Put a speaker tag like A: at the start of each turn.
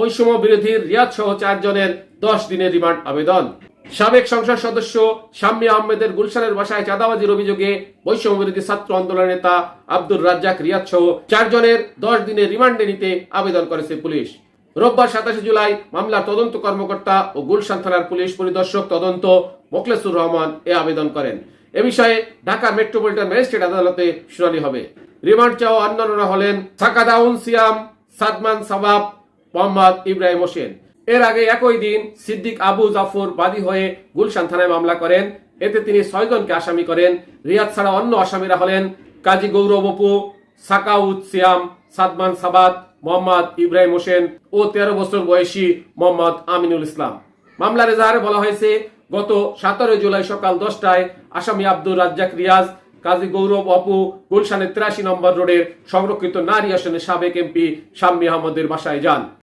A: বৈষম্য বিরোধী রিয়াদ সহ 4 জনের 10 দিনের রিমান্ড আবেদন। সাবেক সংসদ সদস্য শাম্মী আহমেদের গুলশানের বাসায় চাঁদাবাজির অভিযোগে বৈষম্য বিরোধী ছাত্র আন্দোলনের নেতা আব্দুর রাজ্জাক রিয়াদ সহ 4 জনের 10 দিনের রিমান্ডে নিতে আবেদন করেছে পুলিশ। রোববার 27 জুলাই মামলার তদন্ত কর্মকর্তা ও গুলশান থানার পুলিশ পরিদর্শক তদন্ত মোখলেসুর রহমান এ আবেদন করেন। এ বিষয়ে ঢাকা মেট্রোপলিটন ম্যাজিস্ট্রেট আদালতে শুনানি হবে। রিমান্ড চাওয়া অন্যান্যরা হলেন সাকাদাউন সিয়াম, সাদমান সাবাব, মোহাম্মদ ইব্রাহিম হোসেন। এর আগে একই দিন সিদ্দিক আবু জাফর বাদী হয়ে গুলশান থানায় মামলা করেন। এতে তিনি 6 জনকে আসামি করেন। রিয়াদ ছাড়া অন্য আসামিরা হলেন কাজী গৌরব অপু, সাকাউত সিয়াম, সাদমান সাবাত, মোহাম্মদ ইব্রাহিম হোসেন ও 13 বছর বয়সী মোহাম্মদ আমিনুল ইসলাম। মামলার এজাহারে বলা হয়েছে, গত 17 জুলাই সকাল 10টায় আসামি আব্দুর রাজ্জাক রিয়াজ কাজী গৌরব অপু গুলশানের 83 নম্বর রোডের সংরক্ষিত নারী আসনের সাবেক এমপি শাম্মী আহমদের বাসায় যান।